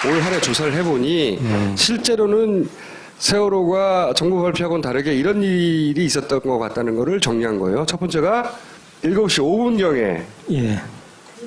올 한 해 조사를 해보니 실제로는 세월호가 정부 발표하고는 다르게 이런 일이 있었던 것 같다는 거를 정리한 거예요. 첫 번째가 7시 5분경에 예.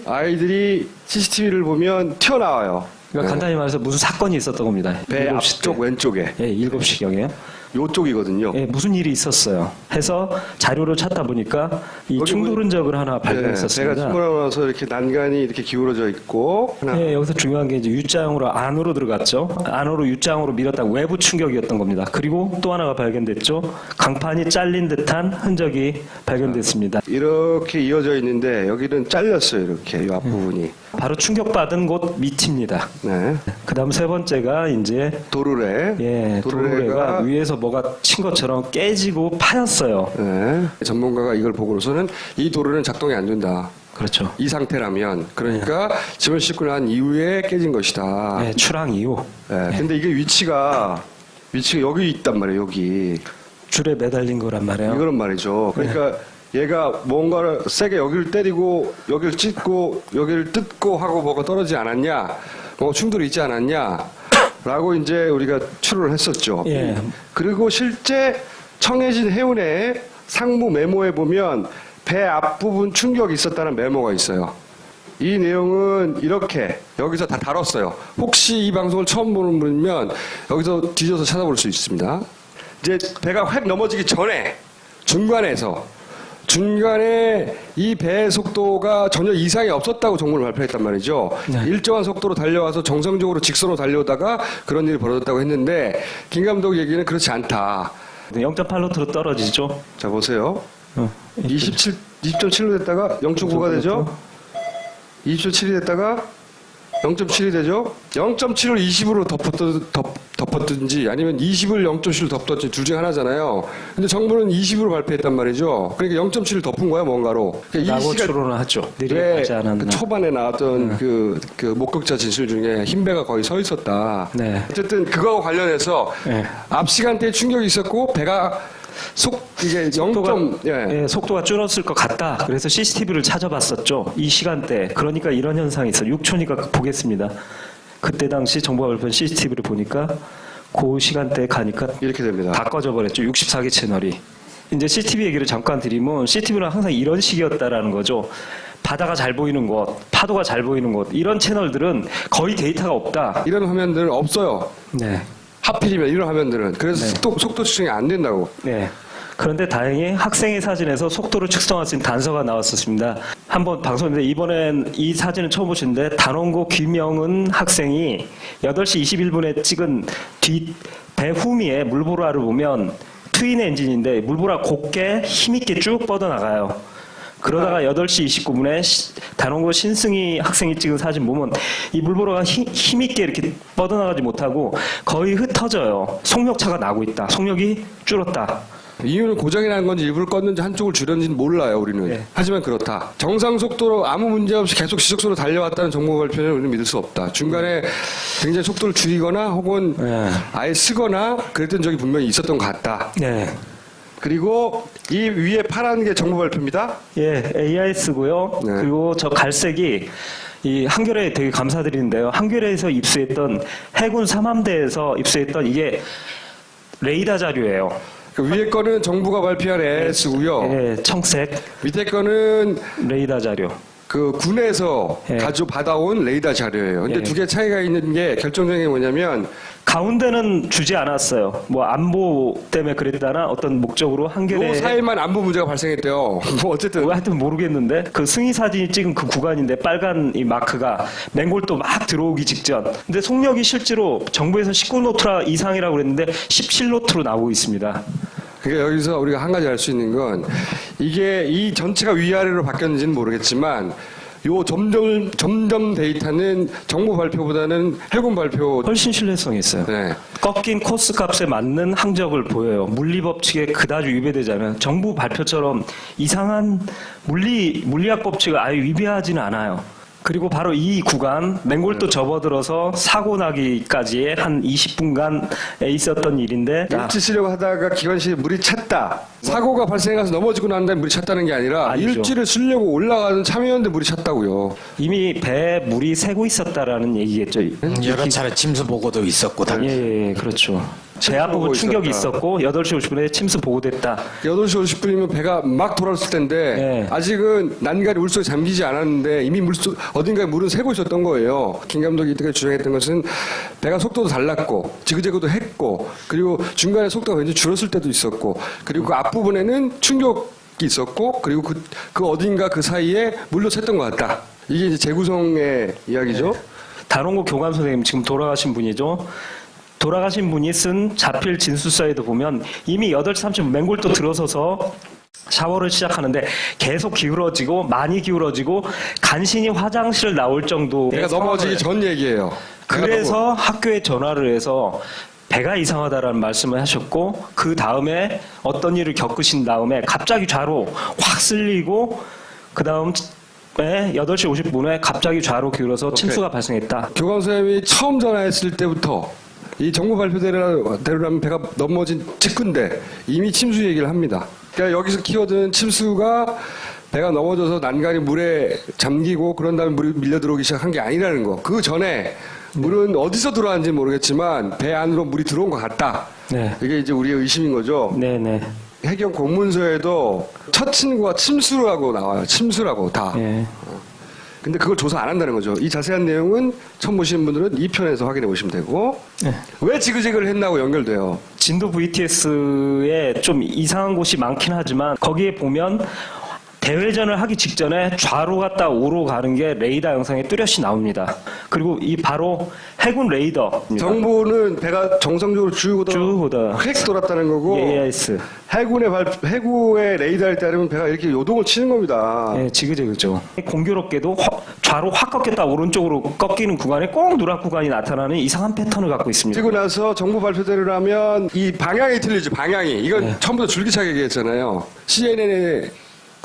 아이들이 CCTV를 보면 튀어나와요. 그러니까 간단히 말해서 무슨 사건이 있었던 겁니다. 배 7시 앞쪽 때. 왼쪽에. 예, 7시경에요. 요쪽이거든요. 예, 무슨 일이 있었어요. 해서 자료를 찾다 보니까 이 여기 충돌 흔적을 하나 배가 발견했었습니다. 침몰하면서 이렇게 난간이 이렇게 기울어져 있고 하나. 예, 여기서 중요한 게 이제 U자형으로 안으로 들어갔죠. 안으로 U자형으로 밀었다 외부 충격이었던 겁니다. 그리고 또 하나가 발견됐죠. 강판이 잘린 듯한 흔적이 발견됐습니다. 이렇게 이어져 있는데 여기는 잘렸어요. 이렇게 이 앞부분이. 바로 충격받은 곳 밑입니다. 네. 그다음 세 번째가 이제 도르래. 예, 도르래가 위에서 뭐가 친 것처럼 깨지고 파였어요. 네. 전문가가 이걸 보고로서는 이 도르는 작동이 안 된다. 그렇죠. 이 상태라면 그러니까 짐을 싣고 난 이후에 깨진 것이다. 예, 출항 이후 네. 근데 이게 위치가 여기 있단 말이에요. 여기 줄에 매달린 거란 말이에요. 이거는 말이죠. 그러니까 얘가 뭔가를 세게 여기를 때리고 여기를 찢고 여기를 뜯고 하고 뭐가 떨어지지 않았냐, 뭐 충돌이 있지 않았냐라고 이제 우리가 추론을 했었죠. 예. 그리고 실제 청해진 해운의 상무 메모에 보면 배 앞부분 충격이 있었다는 메모가 있어요. 이 내용은 이렇게 여기서 다 다뤘어요. 혹시 이 방송을 처음 보는 분이면 여기서 뒤져서 찾아볼 수 있습니다. 이제 배가 획 넘어지기 전에 중간에 이 배의 속도가 전혀 이상이 없었다고 정보를 발표했단 말이죠. 네. 일정한 속도로 달려와서 정상적으로 직선으로 달려오다가 그런 일이 벌어졌다고 했는데 김 감독 얘기는 그렇지 않다. 0.8노트로 떨어지죠. 자 보세요. 20.7로 됐다가 0.9가 되죠. 20.7이 됐다가 0.7이 되죠. 0.7을 20으로 덮었든지 아니면 20을 0.7로 덮었든지 둘 중에 하나잖아요. 근데 정부는 20으로 발표했단 말이죠. 그러니까 0.7을 덮은 거야 뭔가로. 그러니까 라고 추론을 하죠. 느리지 않았나. 그 초반에 나왔던 그 목격자 진술 중에 흰 배가 거의 서 있었다. 네. 어쨌든 그거와 관련해서 네. 앞 시간대에 충격이 있었고 배가 이게 0. 예, 속도가 줄었을 것 같다. 그래서 CCTV를 찾아봤었죠. 이 시간대. 그러니까 이런 현상이 있어요. 6초니까 보겠습니다. 그때 당시 정부가 발표한 CCTV를 보니까 그 시간대에 가니까 이렇게 됩니다. 다 꺼져버렸죠. 64개 채널이. 이제 CCTV 얘기를 잠깐 드리면 CCTV는 항상 이런 식이었다라는 거죠. 바다가 잘 보이는 곳, 파도가 잘 보이는 곳 이런 채널들은 거의 데이터가 없다. 이런 화면들은 없어요. 네. 하필이면 이런 화면들은. 그래서 네. 속도 측정이 안 된다고. 네. 그런데 다행히 학생의 사진에서 속도를 측정할 수 있는 단서가 나왔었습니다. 한번 방송인데 이번엔 이 사진을 처음 보시는데 단원고 김영은 학생이 8시 21분에 찍은 배 후미에 물보라를 보면 트윈 엔진인데 물보라 곱게 힘있게 쭉 뻗어나가요. 그러다가 8시 29분에 단원고 신승희 학생이 찍은 사진 보면 이 물보라가 힘있게 이렇게 뻗어나가지 못하고 거의 흩어져요. 속력차가 나고 있다. 속력이 줄었다. 이유는 고장이 난 건지 일부러 껐는지 한쪽을 줄였는지는 몰라요, 우리는. 네. 하지만 그렇다. 정상 속도로 아무 문제 없이 계속 지속적으로 달려왔다는 정보 발표는 우리는 믿을 수 없다. 중간에 굉장히 속도를 줄이거나 혹은 네. 아예 쓰거나 그랬던 적이 분명히 있었던 것 같다. 네. 그리고 이 위에 파란 게 정보 발표입니다. 예, AIS고요. 네. 그리고 저 갈색이 이 한겨레 되게 감사드리는데요. 한겨레에서 입수했던 해군 3함대에서 입수했던 이게 레이더 자료예요. 그 위에 거는 정부가 발표한 AIS고요. 예, 청색 밑에 거는 레이더 자료. 그 군에서 예. 받아온 레이더 자료예요. 근데 예. 두 개 차이가 있는 게 결정적인 게 뭐냐면 가운데는 주지 않았어요. 뭐 안보 때문에 그랬다나 어떤 목적으로 한겨레 요 사이만 안보 문제가 발생했대요. 뭐 어쨌든 하여튼 모르겠는데 그 승희 사진이 찍은 그 구간인데 빨간 이 마크가 맹골도 막 들어오기 직전. 근데 속력이 실제로 정부에서 19노트 이상이라고 그랬는데 17노트로 나오고 있습니다. 그러니까 여기서 우리가 한 가지 알 수 있는 건 이게 이 전체가 위아래로 바뀌었는지는 모르겠지만 요 점점 데이터는 정부 발표보다는 해군 발표. 훨씬 신뢰성이 있어요. 네. 꺾인 코스 값에 맞는 항적을 보여요. 물리 법칙에 그다지 위배되자면 정부 발표처럼 이상한 물리학 법칙을 아예 위배하지는 않아요. 그리고 바로 이 구간 맹골도 접어들어서 사고 나기까지의 한 20분간에 있었던 일인데 일치 쓰려고 하다가 기관실에 물이 찼다. 사고가 발생해서 넘어지고 난 다음에 물이 찼다는 게 아니라 아니죠. 일지를 쓰려고 올라가는 참여연대 물이 찼다고요. 이미 배에 물이 새고 있었다라는 얘기겠죠. 여러 차례 침수 보고도 있었고 다. 예, 그렇죠. 배 앞부분 보고 충격이 있었다. 있었고 8시 50분에 침수 보고됐다. 8시 50분이면 배가 막 돌아왔을 텐데 네. 아직은 난간이 물속에 잠기지 않았는데 이미 물속 어딘가에 물은 새고 있었던 거예요. 김 감독이 이때까지 주장했던 것은 배가 속도도 달랐고 지그재그도 했고 그리고 중간에 속도가 굉장히 줄었을 때도 있었고 그리고 그 앞부분에는 충격이 있었고 그리고 그 어딘가 그 사이에 물로 샜던 것 같다. 이게 이제 재구성의 이야기죠. 단원고 교감 선생님 지금 돌아가신 분이죠. 돌아가신 분이 쓴 자필 진술서에도 보면 이미 8시 30분 맹골도 들어서서 샤워를 시작하는데 계속 기울어지고 많이 기울어지고 간신히 화장실 나올 정도. 배가 넘어지기 전 얘기예요. 그래서 학교에 전화를 해서 배가 이상하다라는 말씀을 하셨고 그 다음에 어떤 일을 겪으신 다음에 갑자기 좌로 확 쓸리고 그 다음에 8시 50분에 갑자기 좌로 기울어서 침수가 발생했다. 교감 선생님이 처음 전화했을 때부터 이 정부 발표대로라면 배가 넘어진 직후인데 이미 침수 얘기를 합니다. 그러니까 여기서 키워드는 침수가 배가 넘어져서 난간이 물에 잠기고 그런 다음에 물이 밀려 들어오기 시작한 게 아니라는 거. 그 전에 물은 어디서 들어왔는지 모르겠지만 배 안으로 물이 들어온 것 같다. 네. 이게 이제 우리의 의심인 거죠. 네네. 해경 공문서에도 첫 친구가 침수라고 나와요. 침수라고 다. 예. 근데 그걸 조사 안 한다는 거죠. 이 자세한 내용은 처음 보시는 분들은 2편에서 확인해 보시면 되고 네. 왜 지그재그를 했나고 연결돼요. 진도 VTS에 좀 이상한 곳이 많긴 하지만 거기에 보면 대회전을 하기 직전에 좌로 갔다 우로 가는 게 레이더 영상에 뚜렷이 나옵니다. 그리고 이 바로 해군 레이더입니다. 정부는 배가 정상적으로 쭉 쭉 오다. 획 돌았다는 거고 AIS. 해구의 레이더에 따르면 배가 이렇게 요동을 치는 겁니다. 예, 지그재그죠. 공교롭게도 좌로 확 꺾였다 오른쪽으로 꺾이는 구간에 꼭 누락 구간이 나타나는 이상한 패턴을 갖고 있습니다. 그리고 나서 정부 발표대로라면 이 방향이 틀리죠. 방향이. 이건 처음부터 줄기차게 얘기했잖아요. CNN에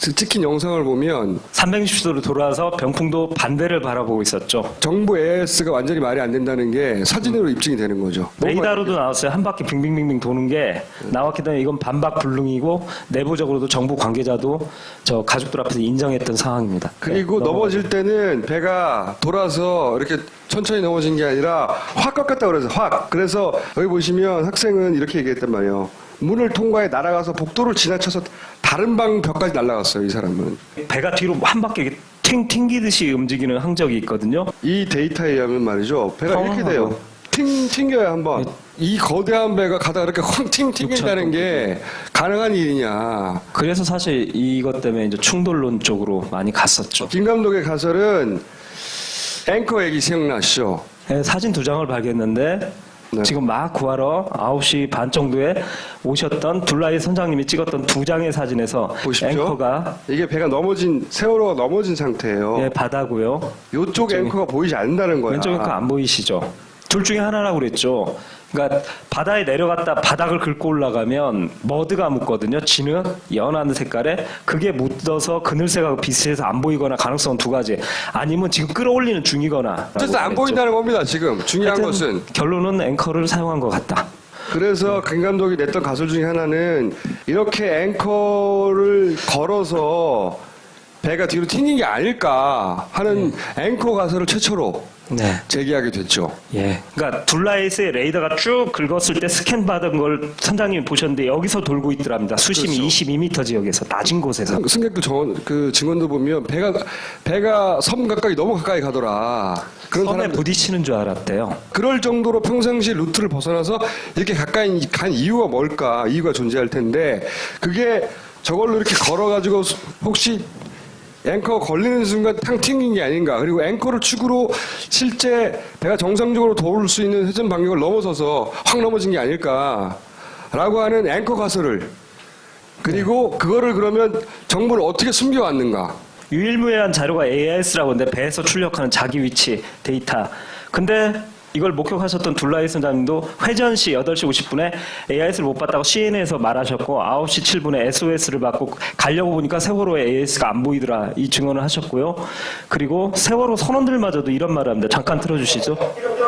찍힌 영상을 보면 360도로 돌아서 병풍도 반대를 바라보고 있었죠. 정부 AIS가 완전히 말이 안 된다는 게 사진으로 입증이 되는 거죠. 레이더로도 나왔어요. 한 바퀴 빙빙빙빙 도는 게 나왔기 때문에 이건 반박 불능이고 내부적으로도 정부 관계자도 저 가족들 앞에서 인정했던 상황입니다. 그리고 네, 넘어질 때는 배가 돌아서 이렇게 천천히 넘어진 게 아니라 확 꺾였다 그래서 확. 그래서 여기 보시면 학생은 이렇게 얘기했단 말이에요. 문을 통과해 날아가서 복도를 지나쳐서 다른 방 벽까지 날아갔어요. 이 사람은. 배가 뒤로 한 바퀴 이렇게 튕기듯이 움직이는 항적이 있거든요. 이 데이터에 의하면 말이죠. 배가 이렇게 돼요. 튕겨야 한번. 이 거대한 배가 가다가 이렇게 확 튕긴다는 게 가능한 일이냐. 그래서 사실 이것 때문에 이제 충돌론 쪽으로 많이 갔었죠. 김 감독의 가설은 앵커 얘기 생각나시죠? 네, 사진 2장을 발견했는데 네. 지금 막 구하러 9시 반 정도에 오셨던 둘라이 선장님이 찍었던 2장의 사진에서 보십시오. 앵커가 이게 배가 넘어진 세월호가 넘어진 상태예요. 예, 바다고요. 요쪽 앵커가 보이지 않는다는 거야. 왼쪽 앵커 안 보이시죠? 둘 중에 하나라고 그랬죠. 그러니까 바다에 내려갔다 바닥을 긁고 올라가면 머드가 묻거든요. 진흙, 연한 색깔에 그게 묻어서 그늘색하고 비슷해서 안 보이거나 가능성은 2가지. 아니면 지금 끌어올리는 중이거나. 어쨌든 안 보인다는 겁니다. 지금 중요한 하여튼 것은. 결론은 앵커를 사용한 것 같다. 그래서 김 감독이 냈던 가설 중에 하나는 이렇게 앵커를 걸어서 배가 뒤로 튕긴 게 아닐까 하는 앵커 가설을 최초로 네. 제기하게 됐죠. 예. 그러니까 둘라이스의 레이더가 쭉 긁었을 때 스캔 받은 걸 선장님이 보셨는데 여기서 돌고 있더랍니다. 수심이 그렇죠. 22m 지역에서 낮은 곳에서. 승객들 그 증언도 보면 배가 섬 가까이 너무 가까이 가더라. 그런 섬에 사람들 부딪히는 줄 알았대요. 그럴 정도로 평상시 루트를 벗어나서 이렇게 가까이 간 이유가 뭘까? 이유가 존재할 텐데 그게 저걸로 이렇게 걸어가지고 혹시 앵커 걸리는 순간 탕 튕긴 게 아닌가. 그리고 앵커를 축으로 실제 배가 정상적으로 돌을 수 있는 회전 반경을 넘어서서 확 넘어진 게 아닐까라고 하는 앵커 가설을 그리고 그거를 그러면 정부를 어떻게 숨겨왔는가. 유일무이한 자료가 AIS라고 하는데 배에서 출력하는 자기 위치 데이터. 근데 이걸 목격하셨던 둘라이 선장님도 회전 시 8시 50분에 AIS를 못 봤다고 CNN에서 말하셨고 9시 7분에 SOS를 받고 가려고 보니까 세월호에 AIS가 안 보이더라 이 증언을 하셨고요. 그리고 세월호 선원들마저도 이런 말을 합니다. 잠깐 틀어주시죠. 지금 저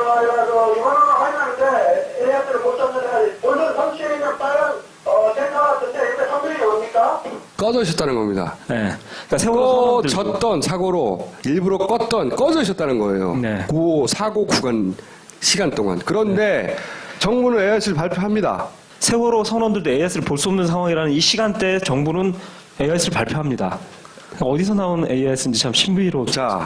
이거는 확인하는데 AIS를 못 잡는데 오늘 성취에 있는 빨간 센터 같은데 이게 성질이 뭡니까? 꺼져 있었다는 겁니다. 네. 그러니까 세월호 선원들 꺼졌던 사고로 일부러 꺼져 있었다는 거예요. 네. 그 사고 구간 시간 동안. 그런데 정부는 AIS를 발표합니다. 세월호 선원들도 AIS를 볼 수 없는 상황이라는 이 시간대에 정부는 AIS를 발표합니다. 어디서 나온 AIS인지 참 신비롭죠.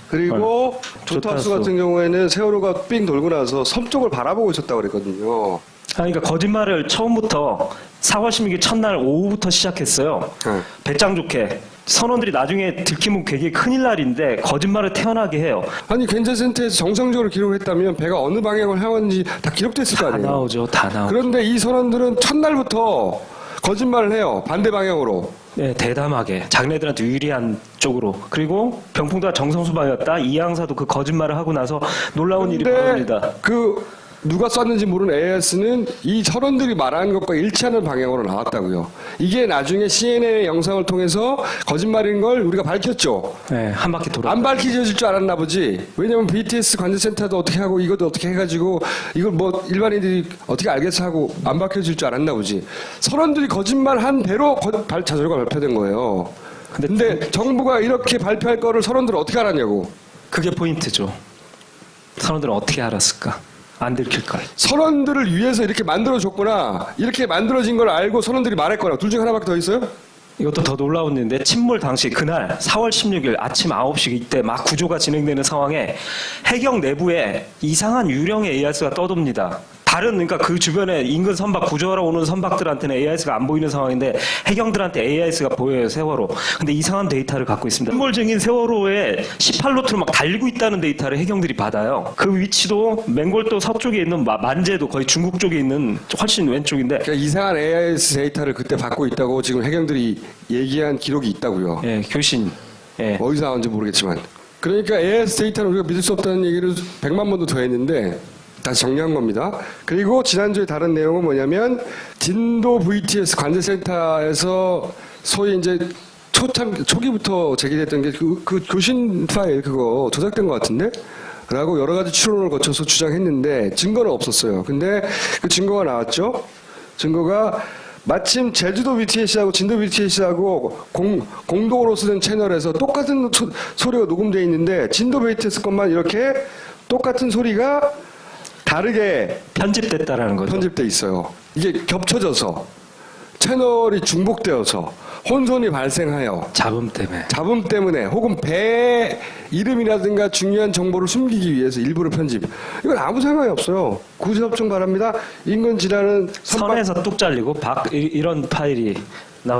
그리고 네. 조타수 같은 경우에는 세월호가 삥 돌고 나서 섬 쪽을 바라보고 있었다고 그랬거든요. 그러니까 거짓말을 처음부터 4월 16일 첫날 오후부터 시작했어요. 네. 배짱 좋게. 선원들이 나중에 들키면 되게 큰일 날인데 거짓말을 태어나게 해요. 아니 괜찮센터에서 정상적으로 기록했다면 배가 어느 방향을 향하는지 다 기록됐을 거 다 아니에요. 나오죠. 다 나오죠. 그런데 이 선원들은 첫날부터 거짓말을 해요. 반대 방향으로. 네, 대담하게 자기네들한테 유리한 쪽으로. 그리고 병풍도가 정성수방이었다. 이양사도 그 거짓말을 하고 나서 놀라운 일이 벌어집니다. 그 누가 쐈는지 모르는 AIS는 이 선원들이 말하는 것과 일치하는 방향으로 나왔다고요. 이게 나중에 CNN의 영상을 통해서 거짓말인 걸 우리가 밝혔죠. 네, 한 바퀴 돌아. 안 밝혀질 줄 알았나 보지. 왜냐면 BTS 관제센터도 어떻게 하고 이것도 어떻게 해가지고 이걸 뭐 일반인들이 어떻게 알겠어 하고 안 밝혀질 줄 알았나 보지. 선원들이 거짓말한 대로 자료가 발표된 거예요. 근데 정부가 이렇게 발표할 거를 선원들은 어떻게 알았냐고. 그게 포인트죠. 선원들은 어떻게 알았을까? 안 들킬 걸. 선원들을 위해서 이렇게 만들어줬구나. 이렇게 만들어진 걸 알고 선원들이 말했거나. 둘 중에 하나밖에 더 있어요? 이것도 더 놀라운 일인데 침몰 당시 그날 4월 16일 아침 9시 이때 막 구조가 진행되는 상황에 해경 내부에 이상한 유령의 AIS가 떠돕니다. 다른 그러니까 그 주변에 인근 선박 구조하러 오는 선박들한테는 AIS가 안 보이는 상황인데 해경들한테 AIS가 보여요. 세월호. 근데 이상한 데이터를 갖고 있습니다. 침몰 중인 세월호에 18노트로 막 달리고 있다는 데이터를 해경들이 받아요. 그 위치도 맹골도 서쪽에 있는 만제도 거의 중국 쪽에 있는 훨씬 왼쪽인데 그러니까 이상한 AIS 데이터를 그때 받고 있다고 지금 해경들이 얘기한 기록이 있다고요. 예, 교신. 예. 어디서 나온지 모르겠지만. 그러니까 AIS 데이터는 우리가 믿을 수 없다는 얘기를 100만 번도 더 했는데 다시 정리한 겁니다. 그리고 지난주에 다른 내용은 뭐냐면 진도 VTS 관제센터에서 소위 이제 초기부터 제기됐던 게 그 교신 파일 그거 조작된 것 같은데? 라고 여러 가지 추론을 거쳐서 주장했는데 증거는 없었어요. 근데 그 증거가 나왔죠. 증거가 마침 제주도 BTS하고 진도 BTS하고 공동으로 쓰는 채널에서 똑같은 소리가 녹음되어 있는데 진도 BTS 것만 이렇게 똑같은 소리가 다르게 편집됐다라는 거죠. 편집돼 있어요. 이게 겹쳐져서 채널이 중복되어서 혼선이 발생하여 잡음 때문에 혹은 배 이름이라든가 중요한 정보를 숨기기 위해서 일부러 편집. 이건 아무 상관이 없어요. 구제 협정 바랍니다. 인근 지나는 선에서 뚝 잘리고 이런 파일이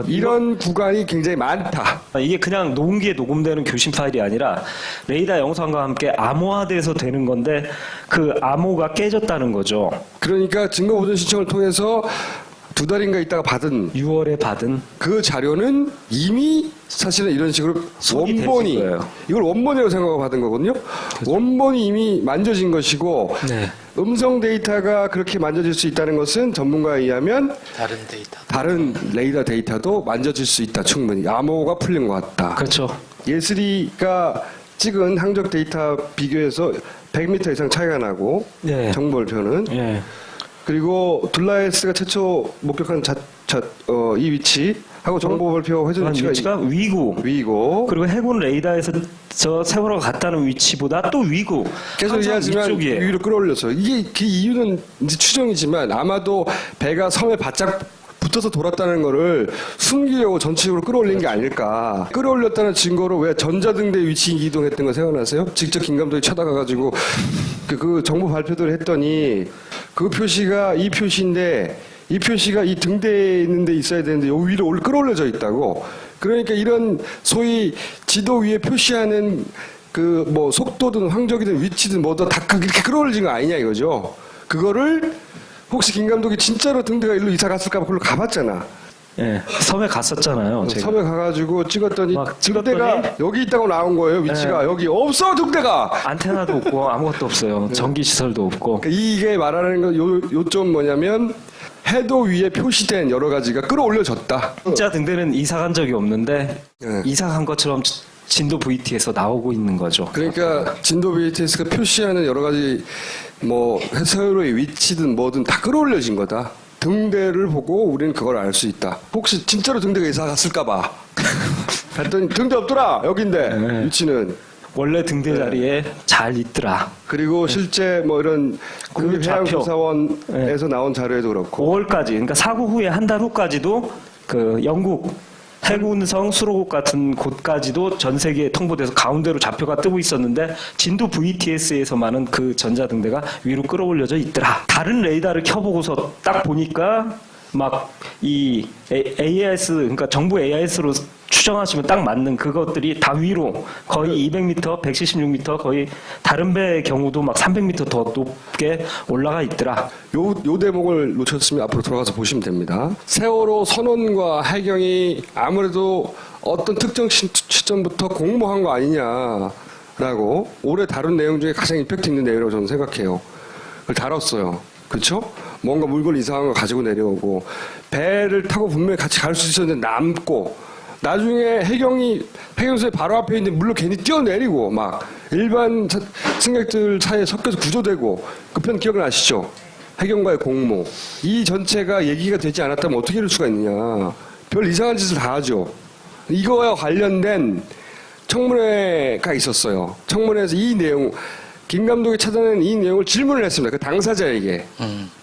이런 구간이 굉장히 많다. 이게 그냥 녹음기에 녹음되는 교신 파일이 아니라 레이더 영상과 함께 암호화돼서 되는 건데 그 암호가 깨졌다는 거죠. 그러니까 증거보존 신청을 통해서 2달인가 있다가 받은 6월에 받은 그 자료는 이미 사실은 이런 식으로 손이 원본이 됐을 거예요. 이걸 원본이라고 생각하고 받은 거거든요. 원본이 이미 만져진 것이고 네. 음성 데이터가 그렇게 만져질 수 있다는 것은 전문가에 의하면 다른 레이더 데이터도 만져질 수 있다. 충분히 암호가 풀린 것 같다. 그렇죠. 예슬이가 찍은 항적 데이터 비교해서 100m 이상 차이가 나고 네. 정보별표는 예. 그리고 둘라에스가 최초 목격한 이 위치하고 정보별표 회전 위치가 위고 그리고 해군 레이더에서 저 세월호가 갔다는 위치보다 또 위고 계속 얘기하지만 위로 끌어올려서 이게 그 이유는 이제 추정이지만 아마도 배가 섬에 바짝 붙어서 돌았다는 거를 숨기려고 전체적으로 끌어올린 게 아닐까. 끌어올렸다는 증거로 왜 전자등대 위치 이동했던 거 생각나세요? 직접 김감독이 쳐다가가지고 그 정보 발표를 했더니 그 표시가 이 표시인데 이 표시가 이 등대에 있는 데 있어야 되는데 요 위로 끌어올려져 있다고. 그러니까 이런 소위 지도 위에 표시하는 그 뭐 속도든 황적이든 위치든 뭐든 다 이렇게 끌어올린 거 아니냐 이거죠. 그거를 혹시 김 감독이 진짜로 등대가 일로 이사 갔을까 봐 그걸로 가봤잖아. 예, 섬에 갔었잖아요. 제가. 섬에 가가지고 찍었더니 막 등대가 찍었더니 여기 있다고 나온 거예요. 위치가 여기 없어 등대가. 안테나도 없고 아무것도 없어요. 전기 시설도 없고. 그러니까 이게 말하는 건 요점 뭐냐면 해도 위에 표시된 여러 가지가 끌어올려졌다. 진짜 등대는 이사 간 적이 없는데 네. 이사 간 것처럼 진도 VT에서 나오고 있는 거죠. 그러니까 진도 BTS가 표시하는 여러 가지 뭐 해서로의 위치든 뭐든 다 끌어올려진 거다. 등대를 보고 우리는 그걸 알 수 있다. 혹시 진짜로 등대가 이사 갔을까봐. 했더니 등대 없더라. 여긴데 위치는. 원래 등대 자리에 잘 있더라. 그리고 실제 뭐 이런 국립해양조사원에서 나온 자료에도 그렇고 5월까지, 그러니까 사고 후에 한 달 후까지도 그 영국 해군성 수로국 같은 곳까지도 전 세계에 통보돼서 가운데로 좌표가 뜨고 있었는데 진도 VTS에서만은 그 전자등대가 위로 끌어올려져 있더라. 다른 레이더를 켜보고서 딱 보니까 막 이 AIS, 그러니까 정부 AIS로 추정하시면 딱 맞는 그것들이 다 위로 거의 200m, 176m, 거의 다른 배의 경우도 막 300m 더 높게 올라가 있더라. 요 대목을 놓쳤으면 앞으로 돌아가서 보시면 됩니다. 세월호 선원과 해경이 아무래도 어떤 특정 시점부터 공모한 거 아니냐라고 올해 다룬 내용 중에 가장 임팩트 있는 내용이라고 저는 생각해요. 그걸 다뤘어요. 그렇죠? 뭔가 물건 이상한 거 가지고 내려오고 배를 타고 분명히 같이 갈 수 있었는데 남고 나중에 해경소의 바로 앞에 있는데 물론 괜히 뛰어내리고 막 일반 승객들 사이에 섞여서 구조되고 그 편 기억나시죠? 해경과의 공모. 이 전체가 얘기가 되지 않았다면 어떻게 이럴 수가 있느냐. 별 이상한 짓을 다 하죠. 이거와 관련된 청문회가 있었어요. 청문회에서 이 내용, 김 감독이 찾아낸 이 내용을 질문을 했습니다. 그 당사자에게.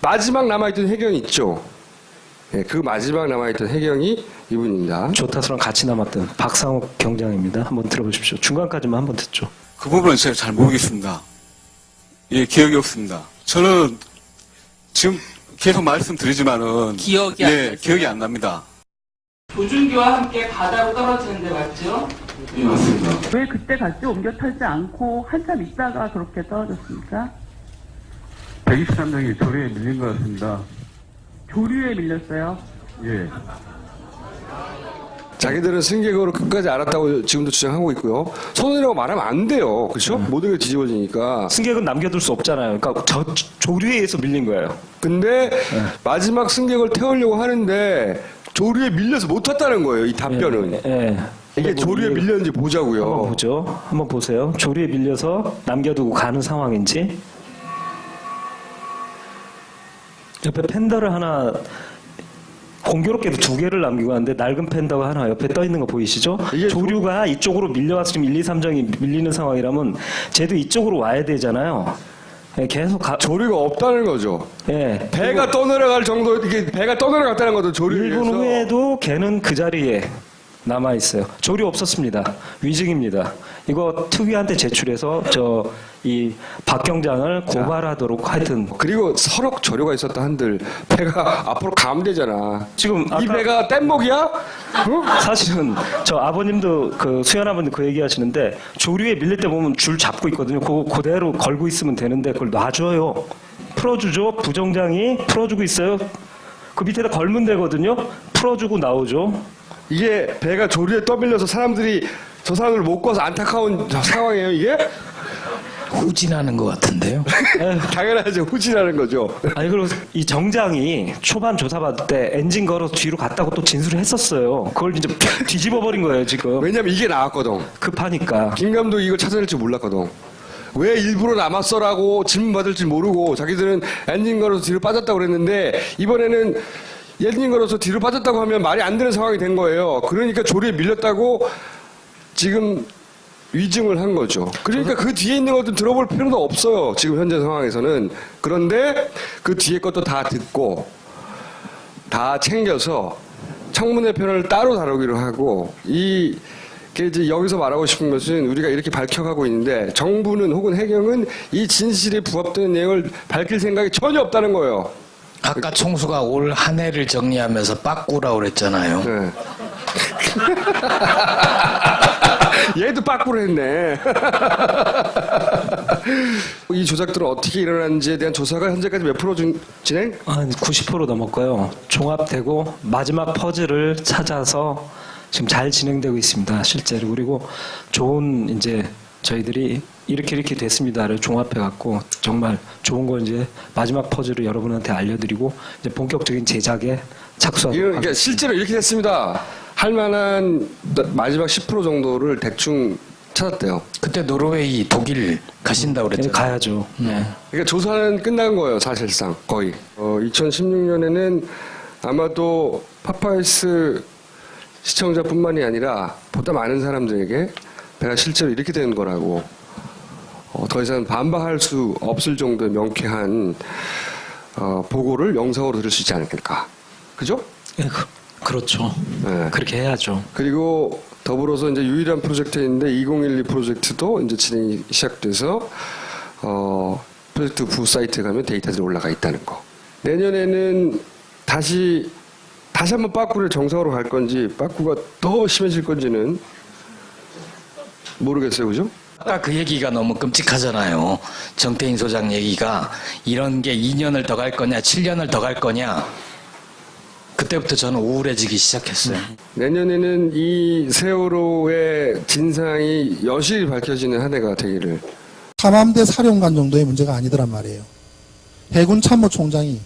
마지막 남아있던 해경이 있죠. 네, 그 마지막 남아있던 해경이 이분입니다. 조타수랑 같이 남았던 박상욱 경장입니다. 한번 들어보십시오. 중간까지만 한번 듣죠. 그 부분은 제가 잘 모르겠습니다. 예, 기억이 없습니다. 저는 지금 계속 말씀드리지만은 기억이 안 나세요? 기억이 안 납니다. 조준기와 함께 바다로 떨어지는데 맞죠? 예, 맞습니다. 왜 그때 같이 옮겨 타지 않고 한참 있다가 그렇게 떨어졌습니까? 123명이 조류에 밀린 것 같습니다. 조류에 밀렸어요. 예. 자기들은 승객으로 끝까지 알았다고 지금도 주장하고 있고요. 선원이라고 말하면 안 돼요. 그렇죠? 모든 게 뒤집어지니까. 승객은 남겨둘 수 없잖아요. 그러니까 저 조류에 의해서 밀린 거예요. 근데 마지막 승객을 태우려고 하는데 조류에 밀려서 못 탔다는 거예요. 이 답변은. 예. 이게 조류에 밀렸는지 보자고요. 한번 보죠. 한번 보세요. 조류에 밀려서 남겨두고 가는 상황인지. 옆에 팬더를 하나 공교롭게도 2개를 남기고 왔는데 낡은 팬더가 하나 옆에 떠 있는 거 보이시죠? 이게 조류가 이쪽으로 밀려와서 지금 1, 2, 3정이 밀리는 상황이라면 쟤도 이쪽으로 와야 되잖아요. 예, 계속 조류가 없다는 거죠. 예. 배가 떠내려갈 정도, 이게 배가 떠내려갔다는 거죠. 조류에 1분 의해서. 후에도 걔는 그 자리에 남아 있어요. 조류 없었습니다. 위증입니다. 이거 특위한테 제출해서 이 박 경장을 고발하도록 하여튼 그리고 서로 조류가 있었다 한들 배가 앞으로 가면 되잖아. 지금 이 아까 배가 뗏목이야? 어? 사실은 저 아버님도 그 수현 아버님 그 얘기하시는데 조류에 밀릴 때 보면 줄 잡고 있거든요. 그거 그대로 걸고 있으면 되는데 그걸 놔줘요. 풀어주죠. 부정장이 풀어주고 있어요. 그 밑에다 걸면 되거든요. 풀어주고 나오죠. 이게 배가 조류에 떠밀려서 사람들이 저 사람을 못 구워서 안타까운 상황이에요, 이게? 후진하는 것 같은데요. 당연하죠. 후진하는 거죠. 아니 그리고 이 정장이 초반 조사받을 때 엔진 걸어서 뒤로 갔다고 또 진술을 했었어요. 그걸 이제 뒤집어 버린 거예요 지금. 왜냐면 이게 나왔거든. 급하니까. 김 감독이 이걸 찾아낼 줄 몰랐거든. 왜 일부러 남았어라고 질문 받을 줄 모르고 자기들은 엔진 걸어서 뒤로 빠졌다고 그랬는데 이번에는 엔진 걸어서 뒤로 빠졌다고 하면 말이 안 되는 상황이 된 거예요. 그러니까 조류에 밀렸다고 지금 위증을 한 거죠. 그러니까 그 뒤에 있는 것도 들어볼 필요도 없어요. 지금 현재 상황에서는. 그런데 그 뒤에 것도 다 듣고 다 챙겨서 청문회 편을 따로 다루기로 하고 이제 여기서 말하고 싶은 것은 우리가 이렇게 밝혀가고 있는데 정부는 혹은 해경은 이 진실에 부합되는 내용을 밝힐 생각이 전혀 없다는 거예요. 아까 총수가 올 한 해를 정리하면서 빠꾸라고 그랬잖아요. 네. 얘도 빠꾸를 했네. 이 조작들은 어떻게 일어났는지에 대한 조사가 현재까지 몇 프로 진행? 한 90% 넘었고요. 종합되고 마지막 퍼즐을 찾아서 지금 잘 진행되고 있습니다. 실제로. 그리고 좋은 이제 저희들이 이렇게 됐습니다를 종합해갖고 정말 좋은 거 이제 마지막 퍼즐을 여러분한테 알려드리고 이제 본격적인 제작에 착수하도록 그러니까 하겠습니다. 실제로 이렇게 됐습니다. 할 만한 마지막 10% 정도를 대충 찾았대요. 그때 노르웨이, 독일 가신다고 그랬잖아요. 가야죠. 네. 그러니까 조사는 끝난 거예요, 사실상 거의. 2016년에는 아마도 파파이스 시청자뿐만이 아니라 보다 많은 사람들에게 배가 실제로 이렇게 되는 거라고 더 이상 반박할 수 없을 정도의 명쾌한 보고를 영상으로 들을 수 있지 않을까. 그죠? 예, 그렇죠. 네. 그렇게 해야죠. 그리고 더불어서 이제 유일한 프로젝트인데 2012 프로젝트도 이제 진행이 시작돼서 프로젝트 부 사이트에 가면 데이터들이 올라가 있다는 거. 내년에는 다시 한번 빠꾸를 정상으로 갈 건지 빠꾸가 더 심해질 건지는 모르겠어요, 그죠? 아까 그 얘기가 너무 끔찍하잖아요. 정태인 소장 얘기가 이런 게 2년을 더 갈 거냐, 7년을 더 갈 거냐. 그때부터 저는 우울해지기 시작했어요. 내년에는 이 세월호의 진상이 여실히 밝혀지는 한 해가 되기를. 탐함대 사령관 정도의 문제가 아니더란 말이에요. 해군 참모총장이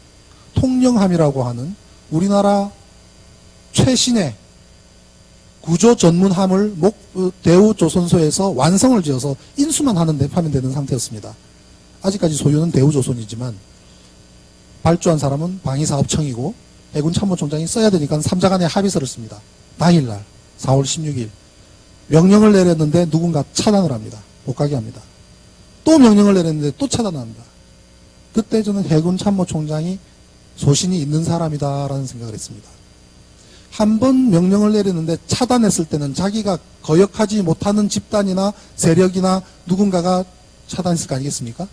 통영함이라고 하는 우리나라 최신의 구조 전문함을 대우조선소에서 완성을 지어서 인수만 하면 되는 상태였습니다. 아직까지 소유는 대우조선이지만 발주한 사람은 방위사업청이고 해군 참모총장이 써야 되니까 3자간의 합의서를 씁니다. 당일날 4월 16일 명령을 내렸는데 누군가 차단을 합니다. 못 가게 합니다. 또 명령을 내렸는데 또 차단합니다. 그때 저는 해군 참모총장이 소신이 있는 사람이다라는 생각을 했습니다. 한 번 명령을 내렸는데 차단했을 때는 자기가 거역하지 못하는 집단이나 세력이나 누군가가 차단했을 거 아니겠습니까?